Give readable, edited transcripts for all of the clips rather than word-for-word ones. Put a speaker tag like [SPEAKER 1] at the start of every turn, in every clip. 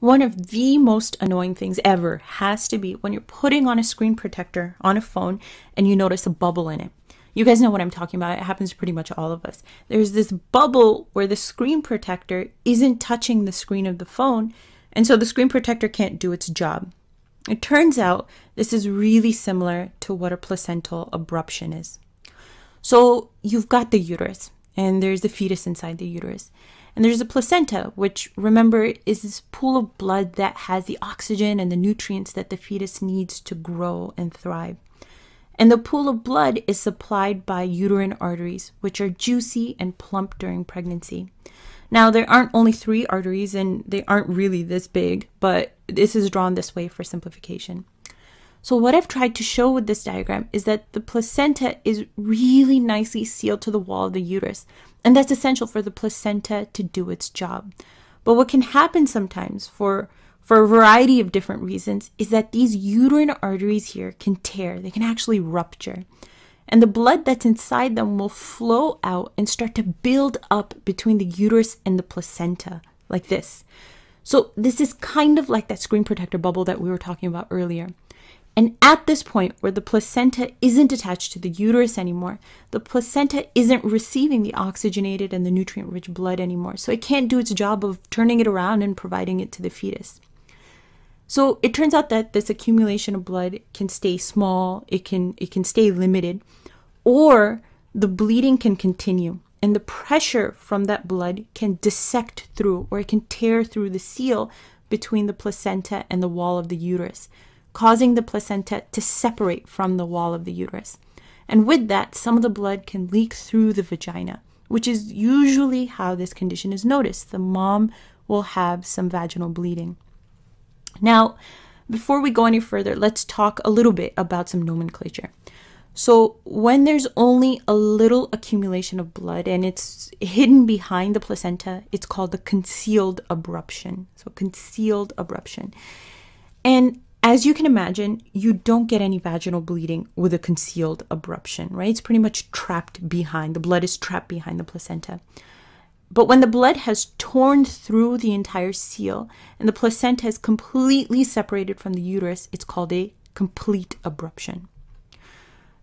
[SPEAKER 1] One of the most annoying things ever has to be when you're putting on a screen protector on a phone and you notice a bubble in it. You guys know what I'm talking about. It happens to pretty much all of us. There's this bubble where the screen protector isn't touching the screen of the phone, and so the screen protector can't do its job. It turns out this is really similar to what a placental abruption is. So you've got the uterus, and there's the fetus inside the uterus. And there's a placenta, which, remember, is this pool of blood that has the oxygen and the nutrients that the fetus needs to grow and thrive. And the pool of blood is supplied by uterine arteries, which are juicy and plump during pregnancy. Now, there aren't only 3 arteries, and they aren't really this big, but this is drawn this way for simplification. So what I've tried to show with this diagram is that the placenta is really nicely sealed to the wall of the uterus, and that's essential for the placenta to do its job. But what can happen sometimes for a variety of different reasons is that these uterine arteries here can tear. They can actually rupture. And the blood that's inside them will flow out and start to build up between the uterus and the placenta, like this. So this is kind of like that screen protector bubble that we were talking about earlier. And at this point where the placenta isn't attached to the uterus anymore, the placenta isn't receiving the oxygenated and the nutrient-rich blood anymore. So it can't do its job of turning it around and providing it to the fetus. So it turns out that this accumulation of blood can stay small, it can stay limited, or the bleeding can continue. And the pressure from that blood can dissect through, or it can tear through the seal between the placenta and the wall of the uterus, causing the placenta to separate from the wall of the uterus. And with that, some of the blood can leak through the vagina, which is usually how this condition is noticed. The mom will have some vaginal bleeding. Now, before we go any further, let's talk a little bit about some nomenclature. So when there's only a little accumulation of blood and it's hidden behind the placenta, it's called the concealed abruption. So concealed abruption. And as you can imagine, you don't get any vaginal bleeding with a concealed abruption, right? It's pretty much trapped behind, the blood is trapped behind the placenta. But when the blood has torn through the entire seal and the placenta is completely separated from the uterus, it's called a complete abruption.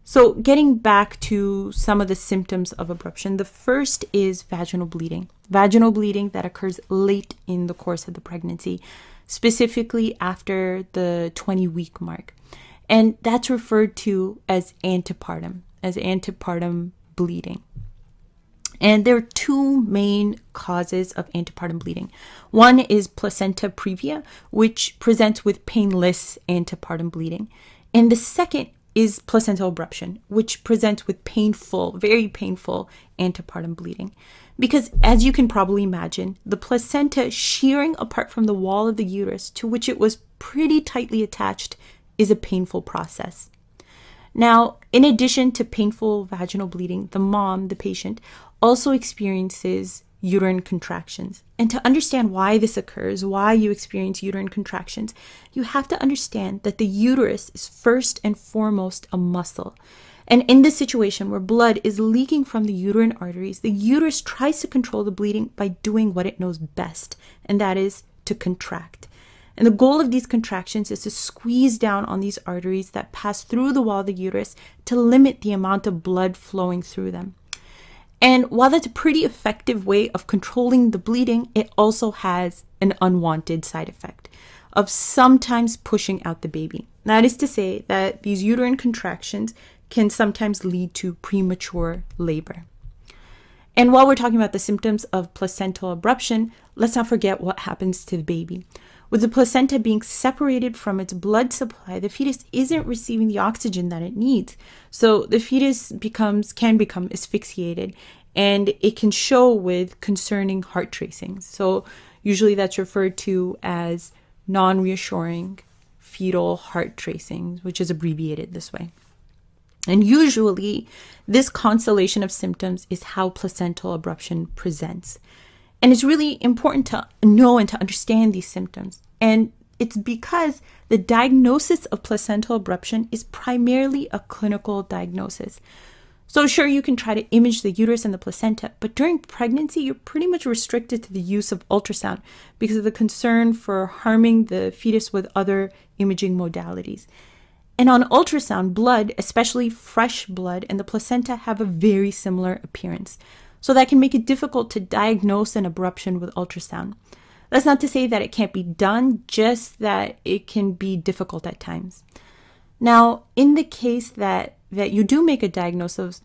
[SPEAKER 1] So getting back to some of the symptoms of abruption, the first is vaginal bleeding. Vaginal bleeding that occurs late in the course of the pregnancy, specifically after the 20-week mark. And that's referred to as antepartum bleeding. And there are 2 main causes of antepartum bleeding. One is placenta previa, which presents with painless antepartum bleeding. And the second is placental abruption, which presents with painful, very painful antepartum bleeding. Because as you can probably imagine, the placenta shearing apart from the wall of the uterus to which it was pretty tightly attached is a painful process. Now, in addition to painful vaginal bleeding, the mom, the patient, also experiences uterine contractions. And to understand why this occurs, why you experience uterine contractions, you have to understand that the uterus is first and foremost a muscle. And in this situation where blood is leaking from the uterine arteries, the uterus tries to control the bleeding by doing what it knows best, and that is to contract. And the goal of these contractions is to squeeze down on these arteries that pass through the wall of the uterus to limit the amount of blood flowing through them. And while that's a pretty effective way of controlling the bleeding, it also has an unwanted side effect of sometimes pushing out the baby. That is to say that these uterine contractions can sometimes lead to premature labor. And while we're talking about the symptoms of placental abruption, let's not forget what happens to the baby. With the placenta being separated from its blood supply, the fetus isn't receiving the oxygen that it needs. So the fetus can become asphyxiated, and it can show with concerning heart tracings. So usually that's referred to as non-reassuring fetal heart tracings, which is abbreviated this way. And usually this constellation of symptoms is how placental abruption presents. And it's really important to know and to understand these symptoms. And it's because the diagnosis of placental abruption is primarily a clinical diagnosis. So sure, you can try to image the uterus and the placenta, but during pregnancy, you're pretty much restricted to the use of ultrasound because of the concern for harming the fetus with other imaging modalities. And on ultrasound, blood, especially fresh blood, and the placenta have a very similar appearance. So that can make it difficult to diagnose an abruption with ultrasound. That's not to say that it can't be done, just that it can be difficult at times. Now, in the case that you do make a diagnosis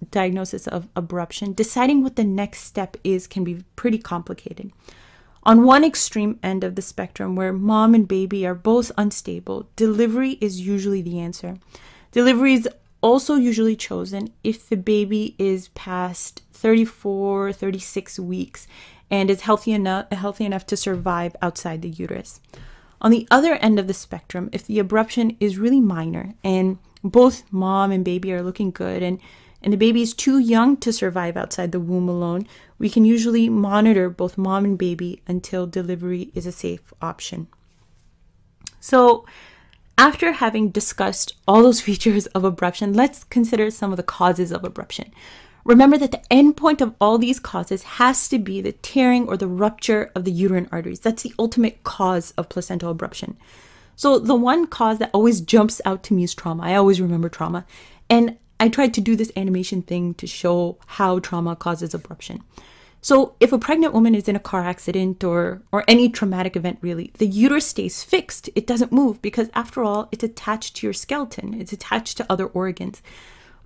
[SPEAKER 1] of abruption, deciding what the next step is can be pretty complicated. On one extreme end of the spectrum, where mom and baby are both unstable, delivery is usually the answer. Delivery is also usually chosen if the baby is past 34, 36 weeks and is healthy enough to survive outside the uterus. On the other end of the spectrum, if the abruption is really minor and both mom and baby are looking good and the baby is too young to survive outside the womb alone, we can usually monitor both mom and baby until delivery is a safe option. So after having discussed all those features of abruption, let's consider some of the causes of abruption. Remember that the endpoint of all these causes has to be the tearing or the rupture of the uterine arteries. That's the ultimate cause of placental abruption. So the one cause that always jumps out to me is trauma. I always remember trauma. And I tried to do this animation thing to show how trauma causes abruption. So if a pregnant woman is in a car accident or any traumatic event really, the uterus stays fixed. It doesn't move because after all, it's attached to your skeleton. It's attached to other organs.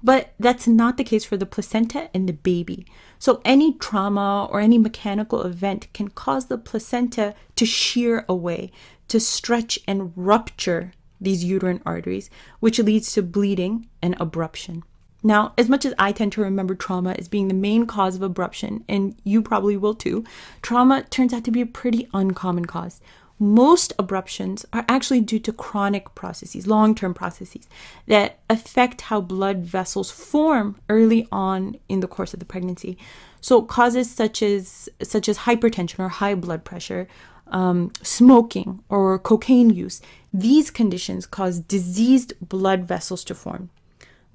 [SPEAKER 1] But that's not the case for the placenta and the baby. So any trauma or any mechanical event can cause the placenta to shear away, to stretch and rupture these uterine arteries, which leads to bleeding and abruption. Now, as much as I tend to remember trauma as being the main cause of abruption, and you probably will too, trauma turns out to be a pretty uncommon cause. Most abruptions are actually due to chronic processes, long-term processes, that affect how blood vessels form early on in the course of the pregnancy. So causes such as hypertension or high blood pressure, smoking or cocaine use, these conditions cause diseased blood vessels to form.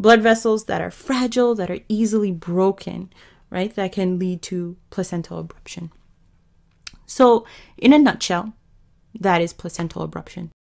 [SPEAKER 1] Blood vessels that are fragile, that are easily broken, right? That can lead to placental abruption. So in a nutshell, that is placental abruption.